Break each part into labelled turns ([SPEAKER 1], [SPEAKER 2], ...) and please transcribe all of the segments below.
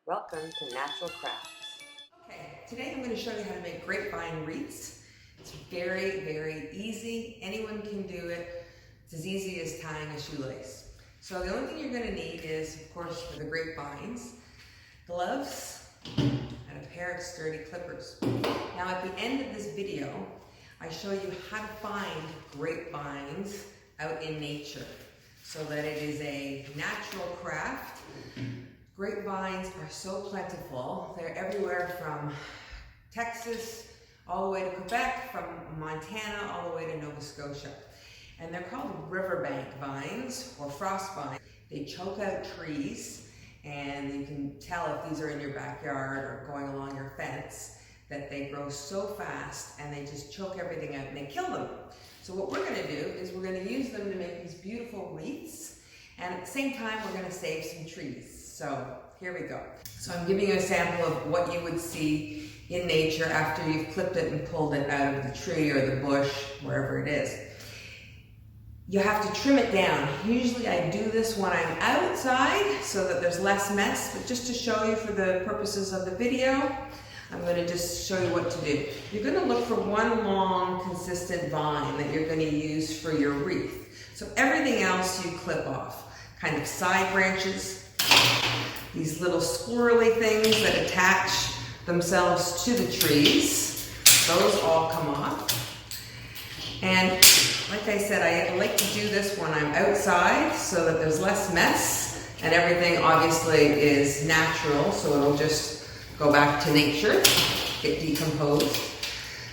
[SPEAKER 1] Welcome to Natural Crafts.
[SPEAKER 2] Okay, today I'm going to show you how to make grapevine wreaths. It's very, very easy. Anyone can do it. It's as easy as tying a shoelace. So the only thing you're going to need is, of course, for the grapevines, gloves, and a pair of sturdy clippers. Now at the end of this video, I show you how to find grapevines out in nature so that it is a natural craft. Grapevines are so plentiful. They're everywhere from Texas all the way to Quebec, from Montana all the way to Nova Scotia. And they're called riverbank vines or frost vines. They choke out trees, and you can tell if these are in your backyard or going along your fence that they grow so fast and they just choke everything out and they kill them. So what we're going to do is we're going to use them to make these beautiful wreaths, and at the same time we're going to save some trees. So here we go. So I'm giving you a sample of what you would see in nature after you've clipped it and pulled it out of the tree or the bush, wherever it is. You have to trim it down. Usually I do this when I'm outside so that there's less mess, but just to show you for the purposes of the video, I'm going to just show you what to do. You're going to look for one long, consistent vine that you're going to use for your wreath. So everything else you clip off, kind of side branches, these little squirrely things that attach themselves to the trees, those all come off. And like I said, I like to do this when I'm outside so that there's less mess and everything obviously is natural, so it'll just go back to nature, get decomposed.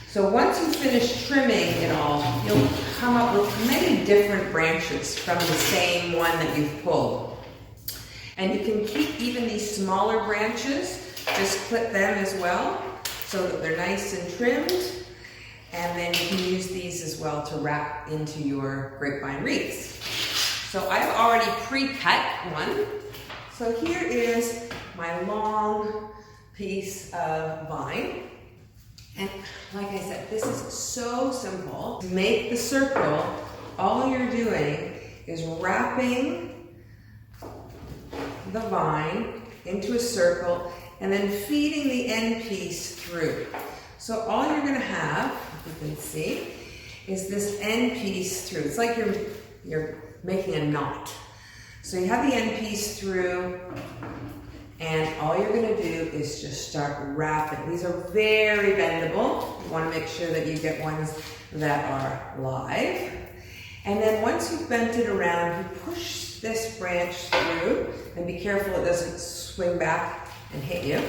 [SPEAKER 2] So once you finish trimming it all, you'll come up with many different branches from the same one that you've pulled. And you can keep even these smaller branches, just clip them as well so that they're nice and trimmed. And then you can use these as well to wrap into your grapevine wreaths. So I've already pre-cut one. So here is my long piece of vine. And like I said, this is so simple. To make the circle, all you're doing is wrapping the vine into a circle and then feeding the end piece through. So all you're going to have, if you can see, is this end piece through. It's like you're making a knot. So you have the end piece through, and all you're going to do is just start wrapping. These are very bendable. You want to make sure that you get ones that are live. And then once you've bent it around, you push this branch through, and be careful it doesn't swing back and hit you.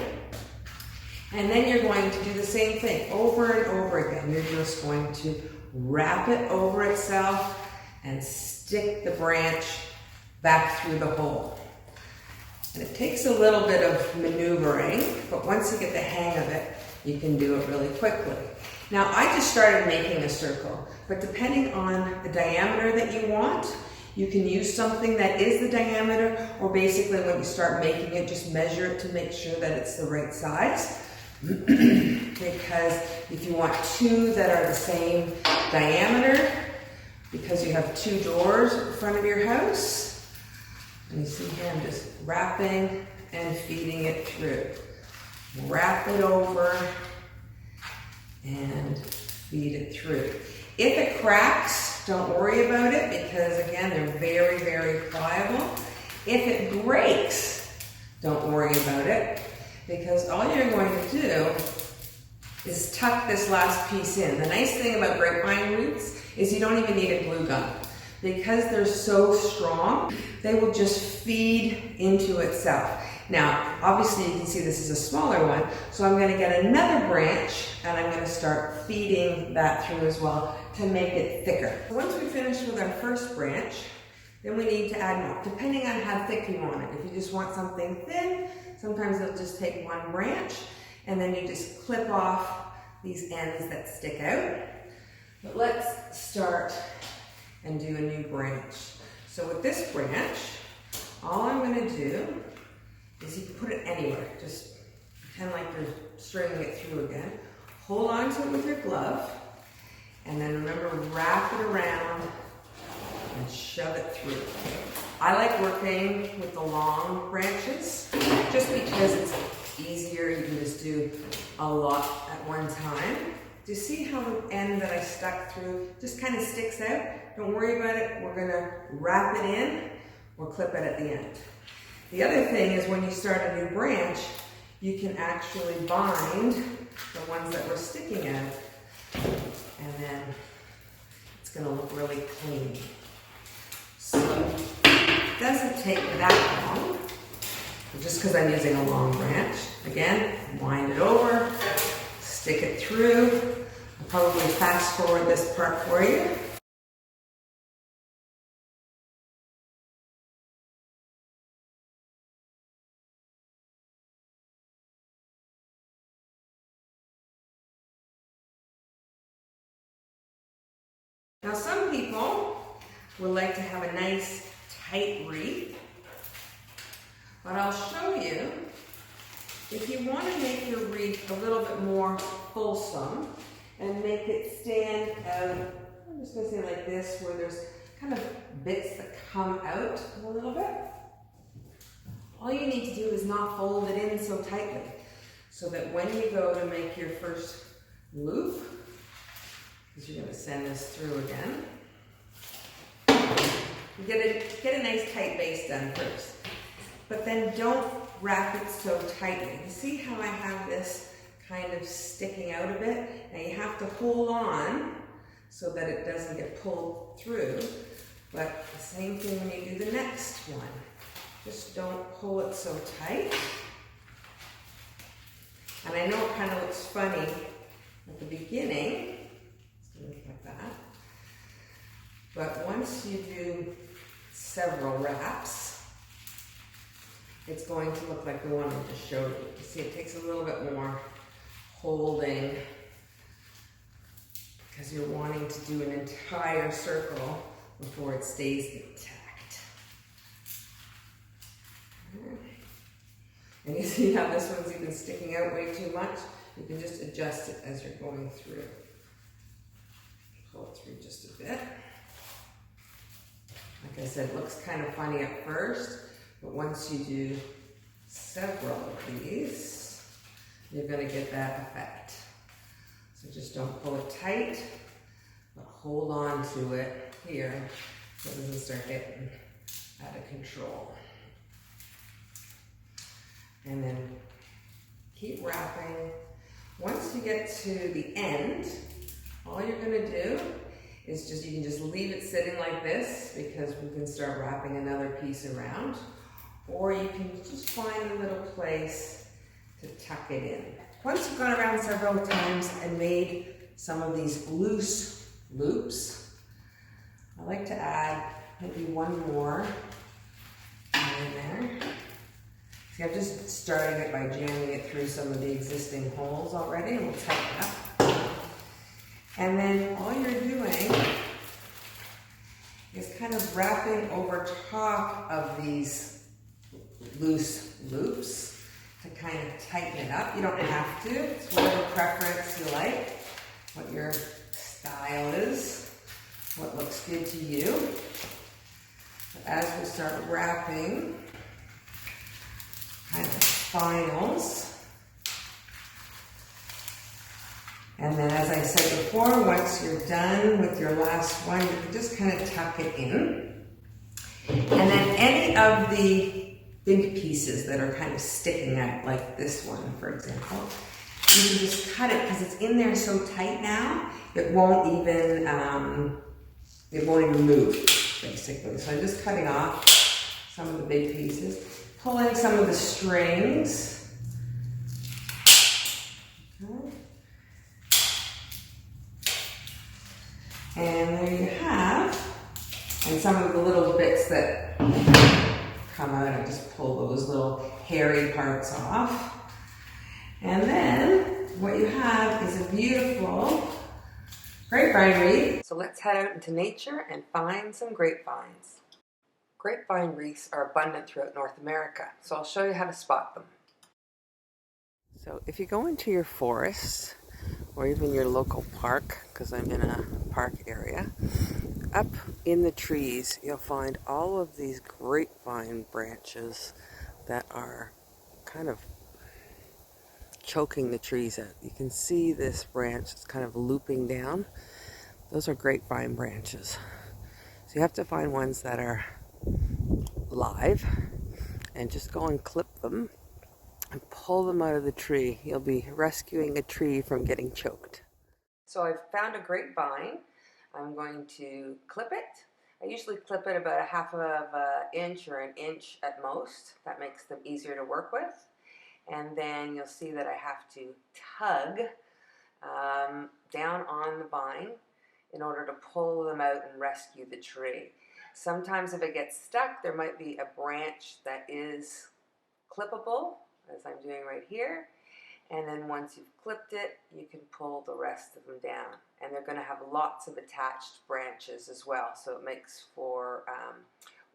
[SPEAKER 2] And then you're going to do the same thing over and over again. You're just going to wrap it over itself and stick the branch back through the hole. And it takes a little bit of maneuvering, but once you get the hang of it, you can do it really quickly. Now, I just started making a circle, but depending on the diameter that you want, you can use something that is the diameter, or basically when you start making it, just measure it to make sure that it's the right size. Because if you want two that are the same diameter, because you have two doors in front of your house, and you see here I'm just wrapping and feeding it through. Wrap it over and feed it through. If it cracks, don't worry about it, because again, they're very, very pliable. If it breaks, don't worry about it, because all you're going to do is tuck this last piece in. The nice thing about grapevine wreaths is you don't even need a glue gun. Because they're so strong, they will just feed into itself. Now, obviously you can see this is a smaller one, so I'm going to get another branch and I'm going to start feeding that through as well to make it thicker. Once we finish with our first branch, then we need to add more, depending on how thick you want it. If you just want something thin, sometimes they'll just take one branch and then you just clip off these ends that stick out. But let's start and do a new branch. So with this branch, all I'm going to do is you can put it anywhere. Just pretend like you're stringing it through again. Hold on to it with your glove, and then remember, wrap it around and shove it through. I like working with the long branches just because it's easier. You can just do a lot at one time. Do you see how the end that I stuck through just kind of sticks out? Don't worry about it. We're gonna wrap it in or clip it at the end. The other thing is when you start a new branch, you can actually bind the ones that were sticking out, and then it's gonna look really clean. So it doesn't take that long, just because I'm using a long branch. Again, wind it over, stick it through. I'll probably fast forward this part for you. Now some people would like to have a nice tight wreath, but I'll show you, if you want to make your wreath a little bit more fulsome and make it stand out, I'm just going to say like this, where there's kind of bits that come out a little bit. All you need to do is not fold it in so tightly, so that when you go to make your first loop, because you're going to send this through again, you get a nice tight base done first. But then don't wrap it so tightly. You see how I have this kind of sticking out a bit? Now you have to hold on so that it doesn't get pulled through. But the same thing when you do the next one. Just don't pull it so tight. And I know it kind of looks funny at the beginning. It's going to look like that. But once you do several wraps, it's going to look like the one I just showed you. You see, it takes a little bit more holding because you're wanting to do an entire circle before it stays intact. And you see how this one's even sticking out way too much? You can just adjust it as you're going through. Pull it through just a bit. Like I said, it looks kind of funny at first, but once you do several of these, you're going to get that effect. So just don't pull it tight, but hold on to it here so it doesn't start getting out of control. And then keep wrapping. Once you get to the end, all you're going to do is you can just leave it sitting like this, because we can start wrapping another piece around, or you can just find a little place to tuck it in. Once you've gone around several times and made some of these loose loops, I like to add maybe one more in there. See, I'm just starting it by jamming it through some of the existing holes already, and we'll tighten it up. And then all you're doing is kind of wrapping over top of these loose loops to kind of tighten it up. You don't have to. It's whatever preference you like, what your style is, what looks good to you. But as we start wrapping kind of finals, and then, as I said before, once you're done with your last one, you can just kind of tuck it in. And then any of the big pieces that are kind of sticking out, like this one, for example, you can just cut it, because it's in there so tight now, it won't even move, basically. So I'm just cutting off some of the big pieces, pulling some of the strings. Okay. And there you have, and some of the little bits that come out, I just pull those little hairy parts off. And then what you have is a beautiful grapevine wreath. So let's head out into nature and find some grapevines. Grapevine wreaths are abundant throughout North America, so I'll show you how to spot them. So if you go into your forests, or even your local park, because I'm in a park area,
[SPEAKER 3] Up in the trees, you'll find all of these grapevine branches that are kind of choking the trees out. You can see this branch is kind of looping down. Those are grapevine branches. So you have to find ones that are live and just go and clip them and pull them out of the tree. You'll be rescuing a tree from getting choked.
[SPEAKER 2] So I've found a grapevine. I'm going to clip it. I usually clip it about a half of an inch or an inch at most. That makes them easier to work with. And then you'll see that I have to tug down on the vine in order to pull them out and rescue the tree. Sometimes if it gets stuck, there might be a branch that is clippable, as I'm doing right here. And then once you've clipped it, you can pull the rest of them down. And they're going to have lots of attached branches as well, so it makes for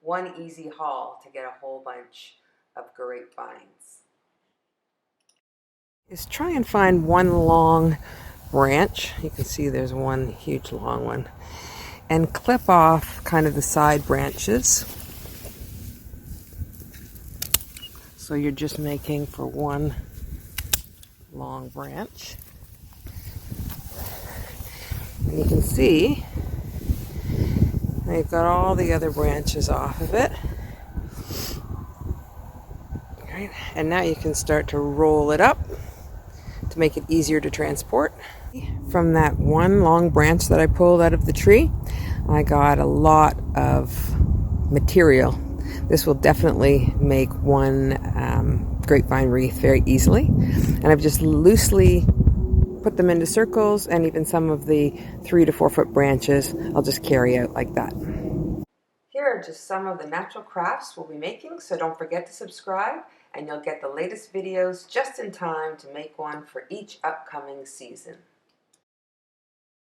[SPEAKER 2] one easy haul to get a whole bunch of grapevines.
[SPEAKER 3] Is try and find one long branch. You can see there's one huge long one. And clip off kind of the side branches. So you're just making for one long branch. And you can see they've got all the other branches off of it. Right. And now you can start to roll it up to make it easier to transport. From that one long branch that I pulled out of the tree, I got a lot of material. This will definitely make one grapevine wreath very easily. And I've just loosely put them into circles, and even some of the 3 to 4 foot branches I'll just carry out like that.
[SPEAKER 2] Here are just some of the natural crafts we'll be making, so don't forget to subscribe and you'll get the latest videos just in time to make one for each upcoming season.